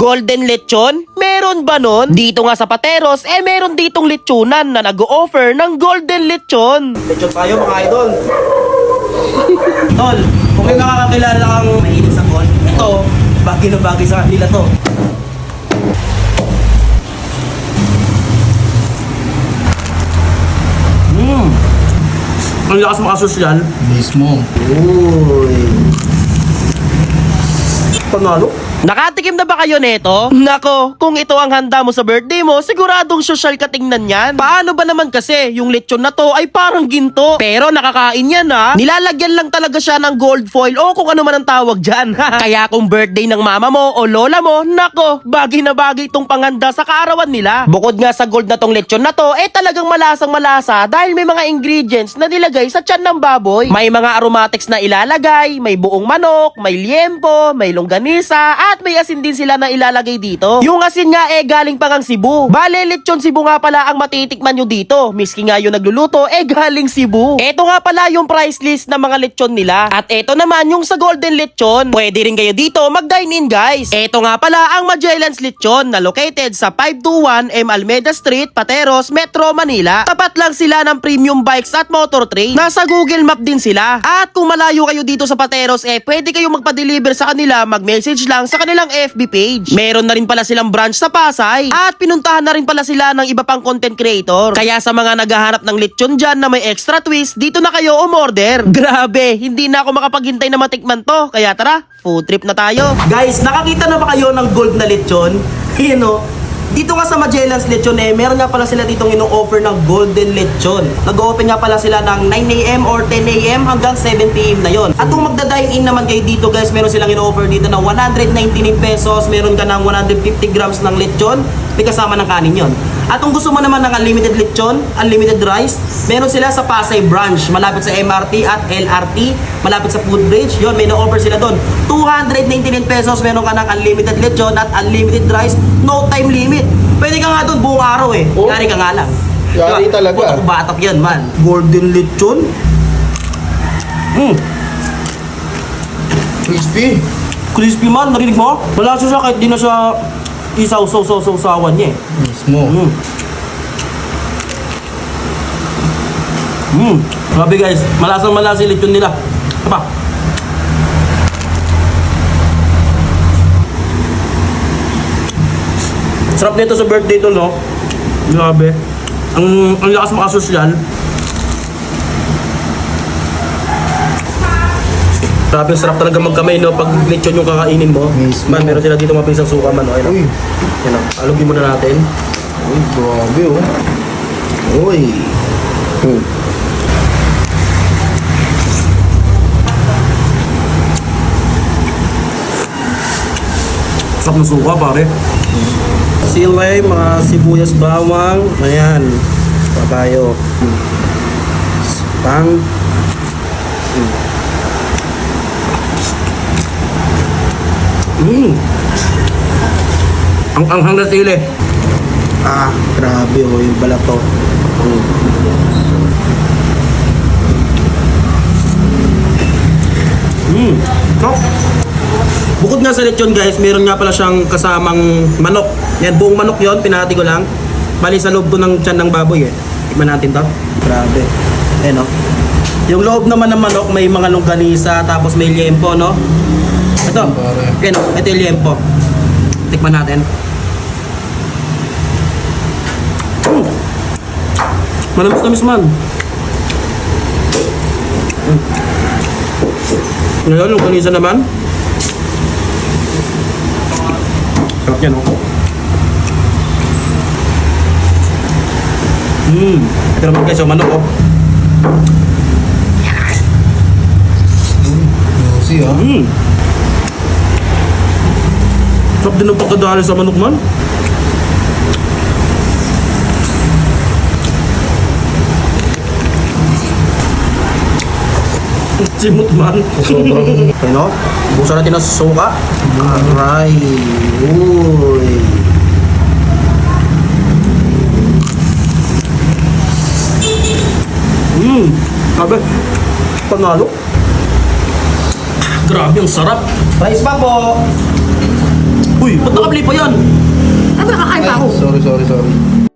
Golden lechon? Meron ba nun? Dito nga sa Pateros, meron ditong lechonan na nag-o-offer ng golden lechon. Lechon tayo mga idol. Tol, kung may nakakakilala kang mahilig sa gold, ito, bagay na bagay sa kanila to. Ang lakas makasosyal. Mismo. Uy. Panalo? Nakatikim na ba kayo neto? Nako, kung ito ang handa mo sa birthday mo, siguradong social ka tingnan yan. Paano ba naman kasi, yung lechon na to ay parang ginto. Pero nakakain yan ha. Nilalagyan lang talaga siya ng gold foil o kung ano man ang tawag dyan. Kaya kung birthday ng mama mo o lola mo, nako, bagay na bagay itong panghanda sa kaarawan nila. Bukod nga sa gold na tong lechon na to, talagang malasang malasa dahil may mga ingredients na nilagay sa tiyan ng baboy. May mga aromatics na ilalagay, may buong manok, may liempo, may longganisa, at may asin din sila na ilalagay dito. Yung asin nga galing pa ngang Cebu. Bale, lechon Cebu nga pala ang matitikman nyo dito. Miski nga yung nagluluto, galing Cebu. Eto nga pala yung price list ng mga lechon nila. At eto naman yung sa golden lechon. Pwede rin kayo dito mag-dine in guys. Eto nga pala ang Magellan's Lechon na located sa 521 M. Almeda Street, Pateros, Metro Manila. Tapat lang sila ng Premium Bikes at Motor Trade. Nasa Google Map din sila. At kung malayo kayo dito sa Pateros, pwede kayo magpa-deliver sa kanila, mag-message lang sa kanilang FB page. Meron na rin pala silang branch sa Pasay. At pinuntahan na rin pala sila ng iba pang content creator. Kaya sa mga naghahanap ng lechon dyan na may extra twist, dito na kayo umorder. Grabe, hindi na ako makapaghintay na matikman to. Kaya tara, food trip na tayo. Guys, nakakita na ba kayo ng gold na lechon? Ayan o. Dito nga sa Magellan's Lechon meron nga pala sila ditong ino-offer ng golden lechon. Nag-open nga pala sila ng 9 AM or 10 AM hanggang 7 PM na yon. At kung magda-dine in naman kayo dito guys, meron silang ino-offer dito na 199 pesos. Meron ka ng 150 grams ng lechon, may kasama ng kanin yon. At kung gusto mo naman ng unlimited lechon, unlimited rice, meron sila sa Pasay branch, malapit sa MRT at LRT, malapit sa Footbridge. Yon, may no-offer sila doon. 299 pesos, meron ka ng unlimited lechon at unlimited rice, no time limit. Pwede ka nga doon buong araw Oh. Yari ka nga lang. Yari talaga. Puta ko batak yan man. Golden lechon. Crispy. Crispy man, narinig mo? Malasa siya kahit di na siya isaw-saw-saw-sawan niya Mismo. Grabe guys, malasang malasa yung lechon nila. Apa? Sarap nito sa birthday to, no? Grabe. Ang lakas makasosyal. Grabe, sarap talaga magkamay, no? Pag lechon yung kakainin mo. Mismo. Man, meron sila dito mapisang suka man, no? Ayun, Uy. yan, no? Alugin muna natin. Uy, grabe oh. Uy. Sarap ng suka, pare. Silay, mga sibuyas, bawang. Ayan. Pa tayo. Pang. Ang anghang na sili. Grabe oh, yung balat to. Sarap. Bukod nga sa lechon guys, meron nga pala siyang kasamang manok. Yan, buong manok yon, pinati ko lang. Bali sa loob to ng tiyan ng baboy Tikman natin to. Grabe. Ayan o. Yung loob naman ng manok, may mga longganisa, tapos may liempo, no? Ito. Ayan o, ito yung liempo. Tikman natin. Manamis-namis man. Ngayon, longganisa naman. Sarap yan, oh. Ito naman guys, yung manok, oh. Juicy ah. Sarap din ang pagkadali sa manok man. Simot man. Ano? Busa natin ng suka. Aray. Uy. Sabi. Panalo. Grabe, ang sarap. Rice pa po. Uy, ba't nakabili pa yan? Sabi nakakain pa ako. Sorry.